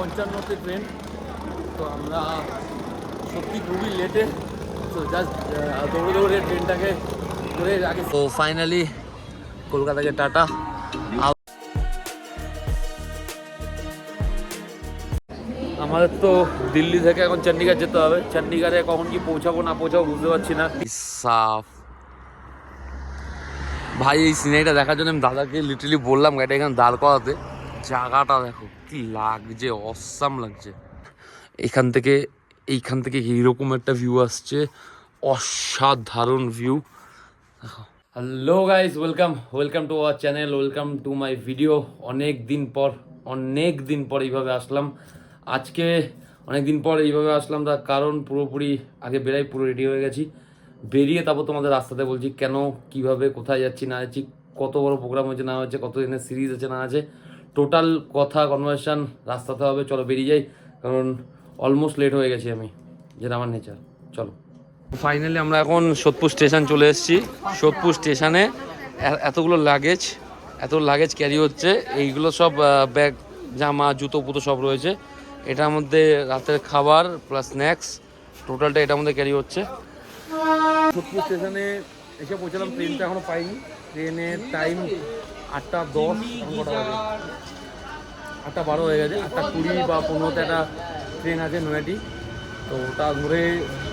55তে train. তো আমরা সত্যি খুবই লেটে, তো জাস্ট দৌড়ে দৌড়ে ট্রেনটাকে করে আগে। তো ফাইনালি কলকাতাকে টাটা। আমাদের তো দিল্লি থেকে এখন চণ্ডীগড় যেতে হবে। চণ্ডীগড়ে কখন কি পৌঁছাবো না পৌঁছাবো বুঝতে পারছি না। সাফ ভাই, এই সিনারিটা দেখার জন্য আমি দাদাকে লিটারালি বললাম গাড়িটা এখানে দাঁড় করাতে। জায়গাটা দেখো কি লাগছে, অসাম লাগছে। এইখান থেকে এইরকম একটা ভিউ আসছে, অসাধারণ ভিউ। দেখো। Hello guys, welcome to our channel, welcome to my video. অনেক দিন পর এইভাবে আসলাম। আজকে অনেক দিন পর এইভাবে আসলাম, তার কারণ পুরোপুরি আগে বেরাই পুরো রেডি হয়ে গেছি। বেরিয়ে তারপর তোমাদের রাস্তাতে বলছি কেন, কিভাবে, কোথায় যাচ্ছি না যাচ্ছি, কত বড় প্রোগ্রাম হয়েছে না হয়েছে, কত দিনের সিরিজ আছে না আছে, টোটাল কথা কনভারসেশন রাস্তাতে হবে। চলো বেরিয়ে যাই, কারণ অলমোস্ট লেট হয়ে গেছি আমি, যেটা আমার নেচার। চলো। ফাইনালি আমরা এখন সোদপুর স্টেশন চলে এসেছি। সোদপুর স্টেশনে এতগুলো লাগেজ ক্যারি হচ্ছে। এইগুলো সব ব্যাগ, জামা, জুতো পুতো সব রয়েছে। এটার মধ্যে রাতের খাবার প্লাস স্ন্যাক্স, টোটালটা এটার মধ্যে ক্যারি হচ্ছে। সোদপুর স্টেশনে এসে পৌঁছালাম, ট্রেনটা এখনও পাইনি। ট্রেনের টাইম 8:10, এখন কটা বাজে? 8:12 হয়ে গেছে। 8:20 বা 15তে একটা ট্রেন আছে নয়াটি, তো ওটা ধরে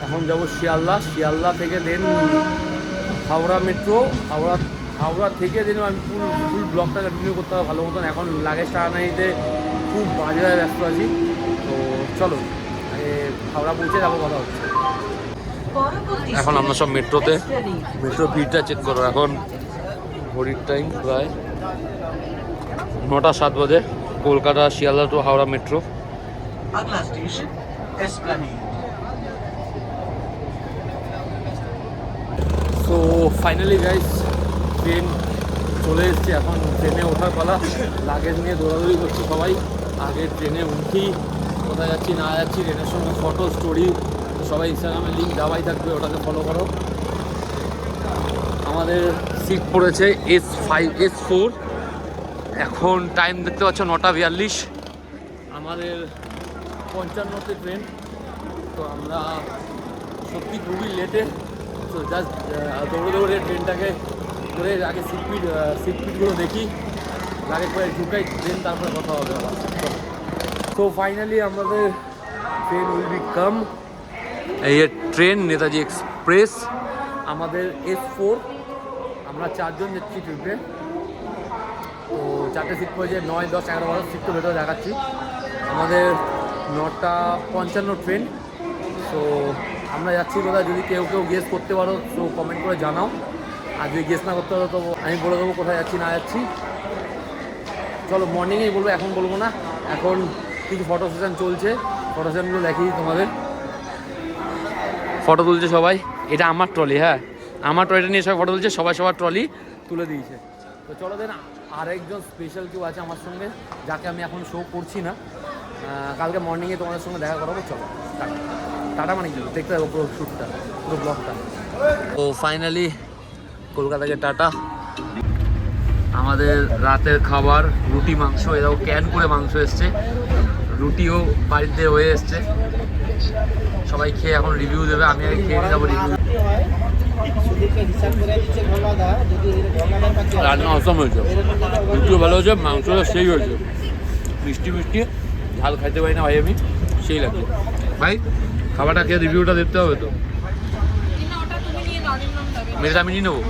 এখন যাবো শিয়ালদা থেকে দেন হাওড়া মেট্রো। হাওড়া থেকে দেন আমি ফুল ব্লগটা কন্টিনিউ করতে হবে ভালো মতন। এখন লাগেজটা আনা নিতে খুব বাজে ব্যস্ত আছি। তো চলো হাওড়া পৌঁছে যাবো, কথা হচ্ছে। এখন আমরা সব মেট্রো ভিড়টা চেক করো। এখন ঘড়ির টাইম প্রায় 9:07 বাজে। Kolkata Sealdah to Howrah metro. তো ফাইনালি গাইস, ট্রেন চলে এসছে। এখন ট্রেনে ওঠার পালা। লাগেজ নিয়ে দৌড়াদৌড়ি করছি সবাই। আগে ট্রেনে উঠি, কোথায় যাচ্ছি না যাচ্ছি, ট্রেনের সঙ্গে ফটো স্টোরি সবাই ইনস্টাগ্রামে লিঙ্ক দেওয়াই থাকবে, ওটাকে ফলো করো। আমাদের সিট পড়েছে S4। এখন টাইম দেখতে পাচ্ছ 9:42। আমাদের 55তে ট্রেন। তো আমরা সত্যি খুবই লেটে, তো জাস্ট দৌড়ে দৌড়ে ট্রেনটাকে করে আগে সিটপিটগুলো দেখি, আগে করে ঢুকাই ট্রেন, তারপরে কথা হবে আবার। তো ফাইনালি আমাদের ট্রেন উইল বি কাম। এই ট্রেন নেতাজি এক্সপ্রেস, আমাদের S4। আমরা 4 জন যাচ্ছি ট্রিপে। তো 4টে সিট পড়েছে, 9, 10, 11, 12 সিট তো ভেতরে দেখাচ্ছি। আমাদের 9:55 ট্রেন। তো আমরা যাচ্ছি কোথায়, যদি কেউ গেস করতে পারো তো কমেন্ট করে জানাও। আর যদি গেস না করতে পারো তো আমি বলে দেবো কোথায় যাচ্ছি না যাচ্ছি। চলো মর্নিংয়েই বলবো, এখন বলবো না। এখন কিছু ফটো সেশন চলছে, ফটো সেশনগুলো দেখি তোমাদের। ফটো তুলছে সবাই। এটা আমার ট্রলি, হ্যাঁ আমার ট্রলিটা নিয়ে সবাই ফটো তুলছে, সবাই সবার ট্রলি তুলে দিয়েছে। তো চলো দেন, আরেকজন স্পেশাল কেউ আছে আমার সঙ্গে, যাকে আমি এখন শো করছি না। কালকে মর্নিংয়ে তোমাদের সঙ্গে দেখা করাবো। চলো টাটা, মানে কি দেখতে যাবো পুরো শ্যুটটা, পুরো ব্লগটা। তো ফাইনালি কলকাতাকে টাটা। আমাদের রাতের খাবার রুটি মাংস, এরাও ক্যান করে মাংস এসছে, রুটিও বাড়িতে হয়ে এসছে। সবাই খেয়ে এখন রিভিউ দেবে, আমি আগে খেয়ে যাবো রিভিউ। রান্না অসম হয়েছে, রুটিও ভালো হয়েছে, মাংসটা সেই হয়েছে, মিষ্টি ঝাল খাইতে পারি না ভাই আমি, সেই লাগছে ভাই। খাবারটা খেয়ে রিভিউটা দেখতে হবে তো, মেয়েটা আমি নিয়ে নেবো।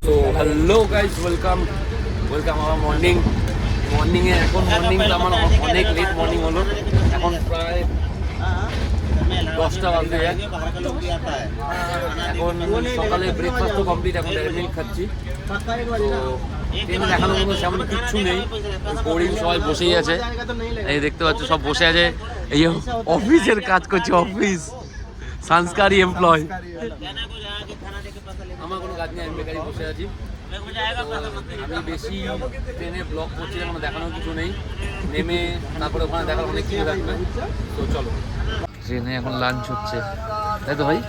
তো হ্যালো গাইস, ওয়েলকাম আমার মর্নিংয়ে। এখন মর্নিংটা আমার অনেক লেট মর্নিং হলো, এখন প্রায় 10টা বাজে। এখন সকালে ব্রেকফাস্টও কমপ্লিট, এখন ডেয়ারি মিল্ক খাচ্ছি। তো ট্রেন দেখানোর মতো সেমন কিচ্ছু নেই, বোরিং, সবাই বসেই আছে। এই দেখতে পাচ্ছ সব বসে আছে, এই অফিসের কাজ করছে, অফিস সংস্কারী এমপ্লয়। আমার কোনো কাজ নেই, আমি বেকারি বসে আছি। আমি বেশি ট্রেনে ব্লগ করছি, কোনো দেখানোর কিছু নেই। নেমে তারপরে ওখানে দেখার অনেক কিছু থাকবে। তো চলো, ট্রেনে এখন লাঞ্চ হচ্ছে, তাই তো ভাই?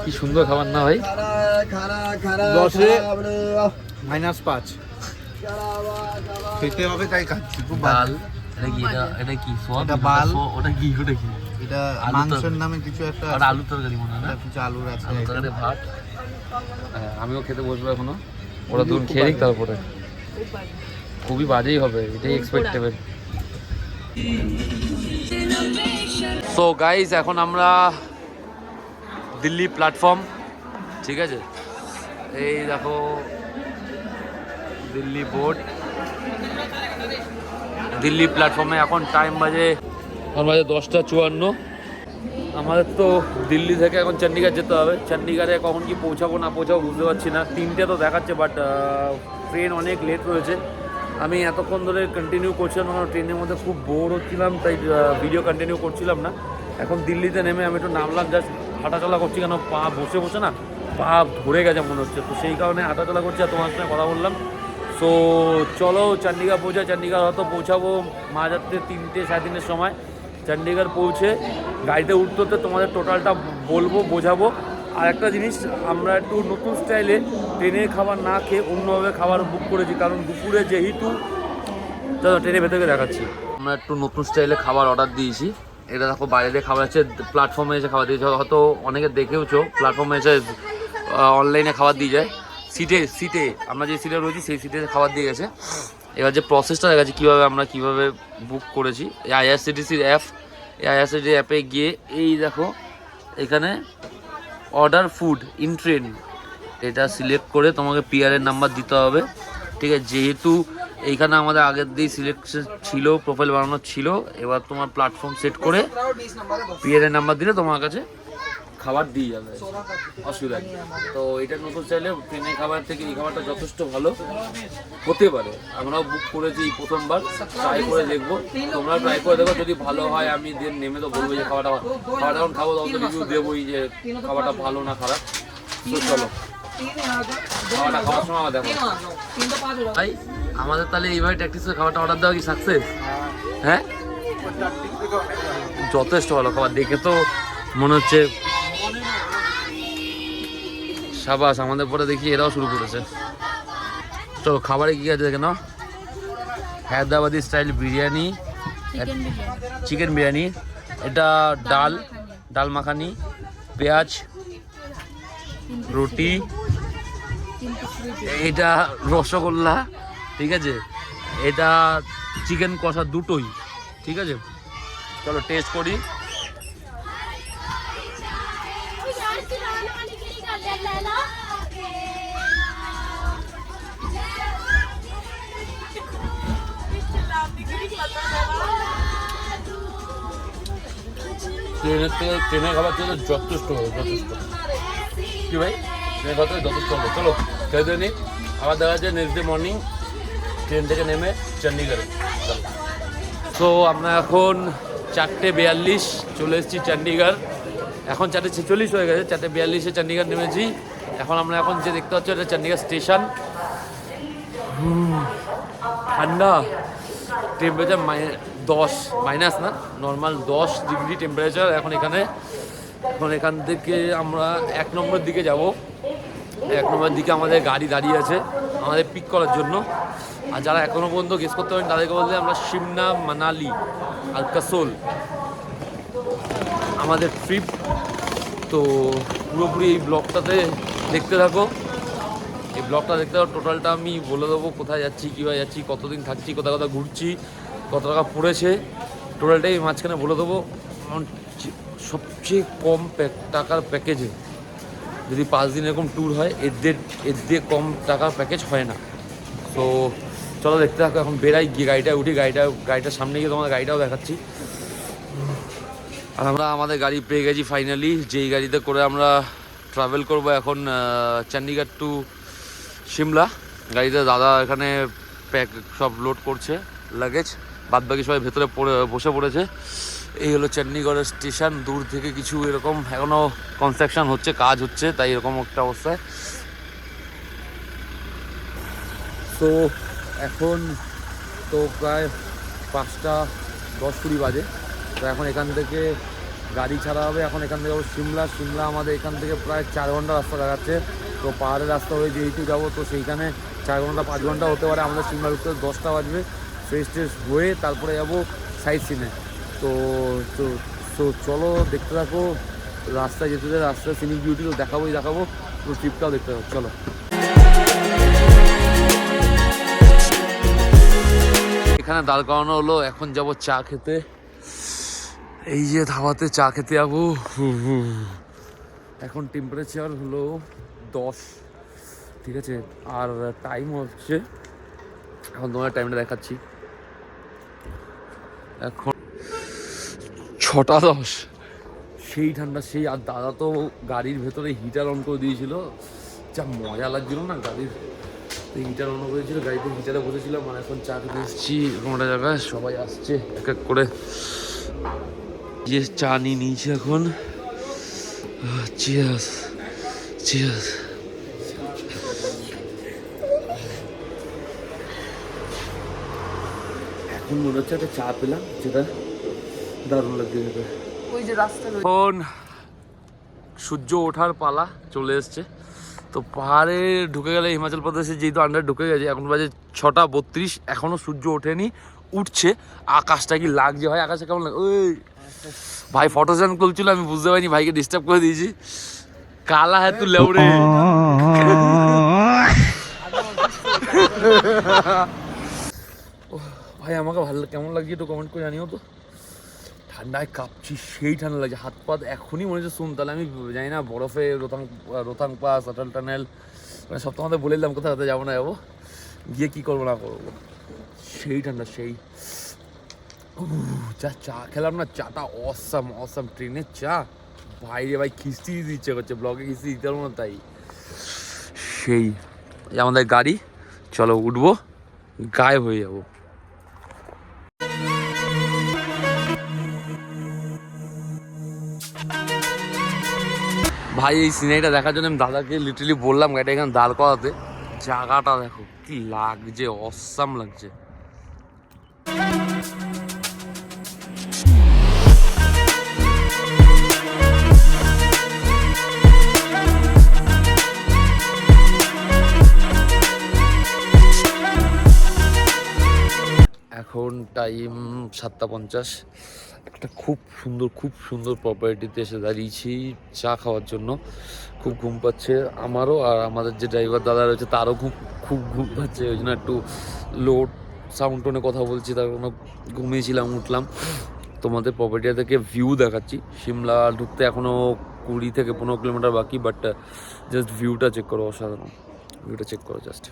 কি সুন্দর খাবার না ভাই? 10-এ -5 খেতে হবে, তাই খাচ্ছি। খুব ডাল, এটা কি? এটা কি সোয়াবিন? এটা বাল। ওটা কি? ওটা কি? এটা মাংসের নামে কিছু একটা আর আলু তরকারি মনে হয় না? কিছু আলুর আছে, আলু তরকারি, ভাত। হ্যাঁ, আমিও খেতে বসবো এখনো। ওরা দুধ খেয়ে নিক তারপরে। খুবই বাজেই হবে, এটাই এক্সপেক্টেবল। সো গাইজ, এখন আমরা দিল্লি প্ল্যাটফর্ম, ঠিক আছে? এই দেখো দিল্লি বোর্ড, দিল্লি প্ল্যাটফর্মে এখন টাইম বাজে 10:54। আমাদের তো দিল্লি থেকে এখন চণ্ডীগড় যেতে হবে। চণ্ডীগড়ে কখন কি পৌঁছাবো না পৌঁছাবো বুঝতে পারছি না। 3টে তো দেখাচ্ছে, বাট ট্রেন অনেক লেট রয়েছে। আমি এতক্ষণ ধরে কন্টিনিউ করছিলাম, কারণ ট্রেনের মধ্যে খুব বোর হচ্ছিলাম, তাই ভিডিও কন্টিনিউ করছিলাম না। এখন দিল্লিতে নেমে আমি একটু নামলাম, জাস্ট হাঁটাচলা করছি, কেন পা বসে বসে না পা ধরে গেছে মনে হচ্ছে। তো সেই কারণে হাঁটাচলা করছি আর তোমার সঙ্গে কথা বললাম। সো চলো চণ্ডীগড় পৌঁছাই। চণ্ডীগড় হয়তো পৌঁছাবো মাঝরাত্রে 3টে 3:30-এর সময়। চণ্ডীগড় পৌঁছে গাড়িতে উঠতে হতে তোমাদের টোটালটা বলবো, বোঝাবো। আর একটা জিনিস, আমরা একটু নতুন স্টাইলে ট্রেনের খাবার না খেয়ে অন্যভাবে খাবার বুক করেছি, কারণ দুপুরে যেহেতু, চলো ট্রেনের ভেতরে দেখাচ্ছি। আমরা একটু নতুন স্টাইলে খাবার অর্ডার দিয়েছি। এটা দেখো বাইরে দিয়ে খাবার আছে, প্ল্যাটফর্মে এসে খাবার দিয়েছে। হয়তো অনেকে দেখেওছো, প্ল্যাটফর্মে এসে অনলাইনে খাবার দিয়ে যায়। সিটে আমরা যে সিটে রয়েছি সেই সিটে খাবার দিয়ে গেছে। এবার যে প্রসেসটা দেখাচ্ছি কীভাবে বুক করেছি। এই আইআরসিটিসির অ্যাপ, এই আইআরসিটিসি অ্যাপে গিয়ে এই দেখো এখানে অর্ডার ফুড ইন ট্রেন, এটা সিলেক্ট করে তোমাকে পিআরের নাম্বার দিতে হবে, ঠিক আছে? যেহেতু এইখানে আমাদের আগের দিয়েই সিলেকশন ছিল, প্রোফাইল বানানো ছিল। এবার তোমার প্ল্যাটফর্ম সেট করে পিআরের নাম্বার দিলে তোমার কাছে খাবার দিয়ে যাবে, অসুবিধা নেই। তো এটা নতুন চাইলে ট্রেনের খাবার থেকে এই খাবারটা যথেষ্ট ভালো হতে পারে। আমরাও বুক করেছি প্রথমবার, ট্রাই করে দেখবো, তোমরা ট্রাই করে দেখো। যদি ভালো হয় আমি নেমে তো বলবো যে খাবারটা যখন খাবো তখন তো রিভিউ দেবোই যে খাবারটা ভালো না খারাপ। তো চলো খাবারটা খাওয়ার সময় আমার দেখো ভাই, আমাদের তাহলে এইভাবে ট্যাকটিস করে খাবারটা অর্ডার দেওয়া কি সাকসেস? হ্যাঁ, যথেষ্ট ভালো খাবার। দেখে তো মনে হচ্ছে সাবাস। আমাদের পরে দেখি এরাও শুরু করেছে। তো খাবারে কি আছে দেখে নাও। হায়দ্রাবাদি স্টাইল বিরিয়ানি, চিকেন বিরিয়ানি, এটা ডাল মাখানি, পেঁয়াজ, রুটি, এটা রসগোল্লা, ঠিক আছে? এটা চিকেন কষা, দুটোই, ঠিক আছে? চলো টেস্ট করি। ট্রেনের খাবার থেকে যথেষ্ট কি ভাই, ট্রেনের খাবার থেকে যথেষ্ট হবে। চলো খেতে নিই, আবার দেখা যাচ্ছে নেক্সট ডে মর্নিং ট্রেন থেকে নেমে চণ্ডীগড়ে। তো আমরা এখন 4:42 চলে এসেছি চণ্ডীগড়। এখন 4:46 হয়ে গেছে, 4:42-এ চণ্ডীগড় নেমেছি। আমরা এখন যে দেখতে পাচ্ছি এটা চণ্ডীগড় স্টেশন। ঠান্ডা, টেম্পারেচার মাইনাস না, নর্মাল 10 ডিগ্রি টেম্পারেচার এখন এখানে। এখান থেকে আমরা 1 নম্বরের দিকে যাব। 1 নম্বরের দিকে আমাদের গাড়ি দাঁড়িয়ে আছে আমাদের পিক করার জন্য। আর যারা এখনও পর্যন্ত গেস করতে পারেন তাদেরকে বলতে আমরা সিমলা, মানালি আর কাসোল আমাদের ট্রিপ। তো পুরোপুরি এই ব্লগটাতে দেখতে থাকো, এই ব্লগটা দেখতে থাকো। টোটালটা আমি বলে দেবো কোথায় যাচ্ছি, কীভাবে যাচ্ছি, কতদিন থাকছি, কোথায় কোথায় ঘুরছি, কত টাকা পড়েছে, টোটালটাই মাঝখানে বলে দেবো। সবচেয়ে কম টাকার প্যাকেজে যদি 5 দিন এরকম ট্যুর হয়, এর দিয়ে কম টাকার প্যাকেজ হয় না। তো চলো দেখতে থাকো। এখন বেরাই, গিয়ে গাড়িটায় উঠি, গাড়িটার সামনে গিয়ে তোমাদের গাড়িটাও দেখাচ্ছি। আর আমরা আমাদের গাড়ি পেয়ে গেছি ফাইনালি, যেই গাড়িতে করে আমরা ট্রাভেল করবো এখন চণ্ডীগড় টু সিমলা। গাড়িতে দাদা এখানে সব লোড করছে লাগেজ, বাদবাকি সবাই ভেতরে বসে পড়েছে। এই হলো চণ্ডীগড়ের স্টেশন। দূর থেকে কিছু এরকম এখনও কনস্ট্রাকশন হচ্ছে, কাজ হচ্ছে, তাই এরকম একটা অবস্থায়। তো এখন তো প্রায় 5:10-20 বাজে। তো এখন এখান থেকে গাড়ি ছাড়া হবে, এখন এখান থেকে যাবো সিমলা আমাদের এখান থেকে প্রায় 4 ঘন্টা রাস্তা দেখাচ্ছে। তো পাহাড়ের রাস্তা হয়ে যেহেতু যাবো, তো সেইখানে 4 ঘন্টা 5 ঘন্টা হতে পারে। আমাদের সিমলা ঢুকতে 10টা বাজবে। ফ্রেশ ট্রেশ হয়ে তারপরে যাবো সাইট সিনে। তো তো তো চলো দেখতে থাকো, রাস্তায় যেতে যেতে রাস্তায় সিনিক বিউটি তো দেখাবোই দেখাবো, তো ট্রিপটাও দেখতে থাকো, চলো। এখানে দাঁড় করানো হলো, এখন যাব চা খেতে। এই যে ধাবাতে চা খেতে যাবো। এখন টেম্পারেচার হলো 10, ঠিক আছে। আর টাইম হচ্ছে, এখন তোমার টাইমটা দেখাচ্ছি, এখন 6:10। সেই ঠান্ডা সেই। আর দাদা তো গাড়ির ভেতরে হিটার অন করে দিয়েছিল, যা মজা লাগছিল না গাড়ির হিটার অন করেছিল, গাড়িতে হিটারে বসেছিলাম। মানে এখন চা খেতে এসেছি এরকম একটা জায়গায়, সবাই আসছে এক এক করে। যে চা নিয়ে নিয়েছি এখন। Cheers cheers. এখন মনে হচ্ছে একটা চা পেলাম, যেটা দারুণ লাগছে যেটা। ওই যে রাস্তা এখন সূর্য ওঠার পালা চলে এসছে। তো পাহাড়ে ঢুকে গেলে হিমাচল প্রদেশে যেহেতু আন্ডার ঢুকে গেছে, এখন বাজে 6:32, এখনো সূর্য ওঠেনি, উঠছে। আকাশটা কি লাগছে ভাই, আকাশে কেমন লাগে? ওই ভাই ফটো স্ট্যান্ড করছিল, আমি বুঝতে পারিনি, ভাইকে ডিস্টার্ব করে দিয়েছি। কালা হ্যাঁ তুই লেউড়ে। ভাই আমাকে ভালো কেমন লাগছে একটু কমেন্ট করে জানিও তো। ঠান্ডায় কাঁপছি, সেই ঠান্ডা লাগছে, হাত পা এখনই মনে হচ্ছে শুন। তাহলে আমি জানি না বরফে রোথাং পাস, অটল টানেল, মানে সব তোমাদের বলে দিলাম কোথাও যাবো না যাবো, গিয়ে কী করবো না করবো। সেই ঠান্ডা সেই। যা চা খেলাম না, চাটা অসাম। ট্রেনের চা বাইরে ভাই খিস্তি দিতে ইচ্ছে করছে, ব্লগে খিস্তি দিতে পারবো না তাই। সেই আমাদের গাড়ি, চলো উঠবো, গায়েব হয়ে যাবো। ভাই এই সিনারিটা দেখার জন্য আমি দাদাকে লিটারালি বললাম গাড়িটা এখানে দাঁড় করাতে। জায়গাটা দেখো কি লাগছে, অসাম লাগছে। এখন টাইম 7:50। একটা খুব সুন্দর প্রপার্টিতে এসে দাঁড়িয়েছি চা খাওয়ার জন্য। খুব ঘুম পাচ্ছে আমারও, আর আমাদের যে ড্রাইভার দাদা রয়েছে তারও খুব ঘুম পাচ্ছে, ওই জন্য একটু লো সাউন্ড টোনে কথা বলছি, তার কোনো ঘুমিয়েছিলাম, উঠলাম। তোমাদের প্রপার্টিটা থেকে ভিউ দেখাচ্ছি। সিমলা ঢুকতে এখনও 20 থেকে 15 কিলোমিটার বাকি, বাট জাস্ট ভিউটা চেক করো, অসাধারণ ভিউটা চেক করো জাস্ট।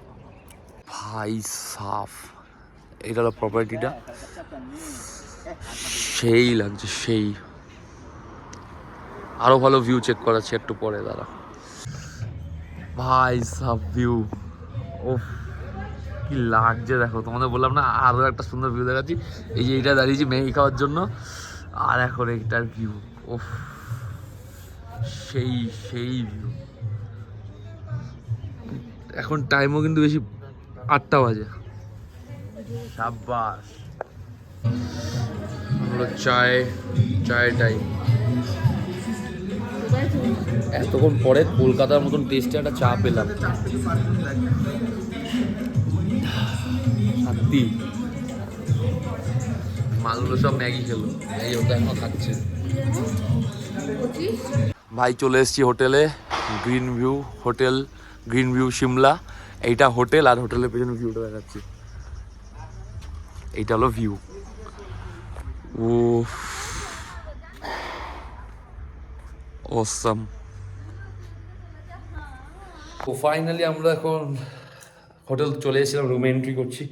ভাই সাফ, এটা হলো প্রপার্টিটা, সেই লাগছে সেই। আরো ভালো ভিউ চেক করাচ্ছি একটু পরে দাঁড়া। ভাই সাফ ভিউ, ও কি লাগছে দেখো। তোমাদের বললাম না আরো একটা সুন্দর ভিউ দেখাচ্ছি। এই যে এইটা দাঁড়িয়েছি ম্যাগি খাওয়ার জন্য, আর এখন এইটার ভিউ, ও সেই ভিউ। এখন টাইমও কিন্তু বেশি, 8টা বাজে। সাব্বাস, হলো চায়ের টাইম। এতক্ষণ পরে কলকাতার মতন টেস্টে একটা চা পেলাম, শান্তি। মালগুলো সব ম্যাগি খেলো, এই ওটা এখনো খাচ্ছে। ভাই চলে এসেছি হোটেলে, গ্রিন ভিউ সিমলা। এইটা হোটেল, আর হোটেলের পেছনে ভিউটা দেখাচ্ছি। এইটা হলো ভিউ। ও অসাম। তো ফাইনালি আমরা এখন হোটেল চলে এসেছিলাম, রুমে এন্ট্রি করছি।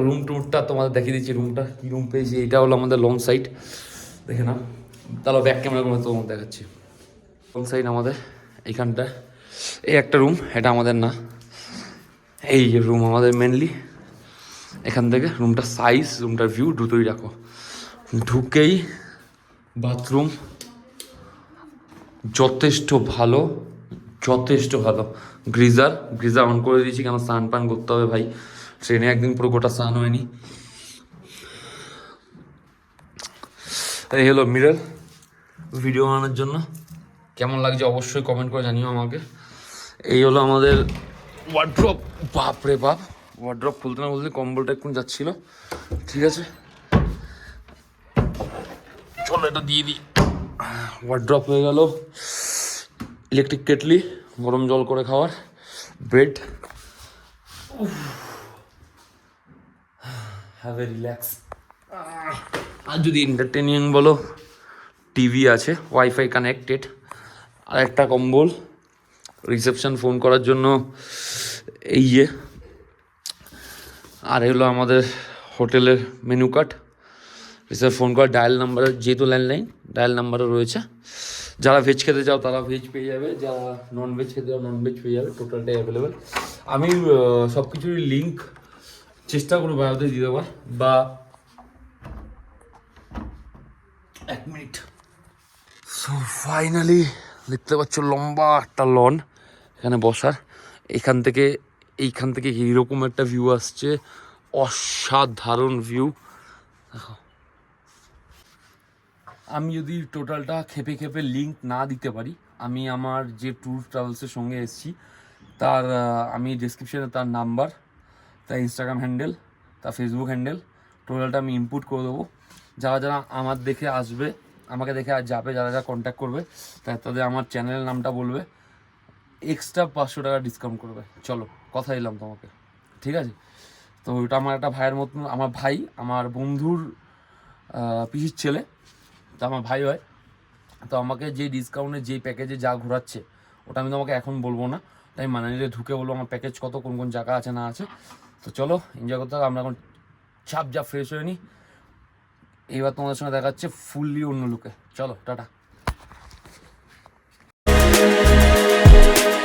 রুম টুরটা তোমাদের দেখিয়ে দিচ্ছি, রুমটা কী রুম পেয়েছি। এইটা হলো আমাদের লং সাইড, দেখে না, তাহলে ব্যাক ক্যামেরা করে তোমাদের দেখাচ্ছি। লং সাইড আমাদের এইখানটা, এই একটা রুম, এটা আমাদের না, এই যে রুম আমাদের মেনলি। এখান থেকে রুমটার সাইজ, রুমটার ভিউ দুটোই রাখো। ঢুকেই বাথরুম যথেষ্ট ভালো, যথেষ্ট ভালো। গ্রিজার অন করে দিয়েছি, কেন স্নান পান করতে হবে ভাই, ট্রেনে একদিন পুরো গোটা স্নান হয়নি। এই হলো মিরর ভিডিও বানানোর জন্য। কেমন লাগছে অবশ্যই কমেন্ট করে জানিও আমাকে। এই হলো আমাদের ওয়ার্ড্রপ। বাপ রে বাপ, ওয়ার্ড্রপ খুলতে না বলতে কম্বলটা একটু যাচ্ছিল। ঠিক আছে, চলো এটা দিয়ে দিই। ওয়ার্ড্রপ হয়ে গেল, ইলেকট্রিক কেটলি গরম জল করে খাওয়ার, ব্রেড, হ্যাভ এ রিল্যাক্স। আর যদি এন্টারটেনিং বলো, টিভি আছে, ওয়াইফাই কানেক্টেড, আর একটা কম্বল, রিসেপশন ফোন করার জন্য এই যে, আর এগুলো আমাদের হোটেলের মেনু কার্ড, রিসেপশন ফোন করার ডায়াল নাম্বার, যেহেতু ল্যান্ডলাইন ডায়াল নাম্বারও রয়েছে। যারা ভেজ খেতে চাও তারা ভেজ পেয়ে যাবে, যারা নন ভেজ খেতে চাও নন ভেজ পেয়ে যাবে, টোটালটাই অ্যাভেলেবেল। আমি সব কিছুরই লিঙ্ক চেষ্টা করবো বায়োতে দিয়ে দেওয়ার, বা 1 মিনিট। সো ফাইনালি দেখতে পাচ্ছ লম্বা একটা লন এখানে বসার, এইখান থেকে এইরকম একটা ভিউ আসছে, অসাধারণ ভিউ। দেখো, আমি যদি টোটালটা খেপে লিঙ্ক না দিতে পারি, আমি আমার যে ট্যুর ট্রাভেলসের সঙ্গে এসেছি তার আমি ডিসক্রিপশানে তার নাম্বার, তার ইনস্টাগ্রাম হ্যান্ডেল, তার ফেসবুক হ্যান্ডেল, টোটালটা আমি ইনপুট করে দেবো। যারা আমাকে দেখে যাবে, যারা কন্ট্যাক্ট করবে তাদের আমার চ্যানেলের নামটা বলবে, এক্সট্রা 500 টাকা ডিসকাউন্ট করবে। চলো, কথা দিলাম তোমাকে, ঠিক আছে? তো ওটা আমার একটা ভাইয়ের মতন, আমার ভাই, আমার বন্ধুর পিসির ছেলে, তো আমার ভাই হয়। তো আমাকে যেই ডিসকাউন্টে যেই প্যাকেজে যা ঘোরাচ্ছে ওটা আমি তোমাকে এখন বলবো না, তাই মানালিতে ঢুকে বলবো আমার প্যাকেজ কত, কোন কোন জায়গা আছে না আছে। তো চলো এনজয় করতে হবে। আমরা এখন চাপ ফ্রেশ হয়ে নিই, এইবার তোমাদের সঙ্গে দেখাচ্ছে ফুললি অন্য লুকে। চলো টাটা।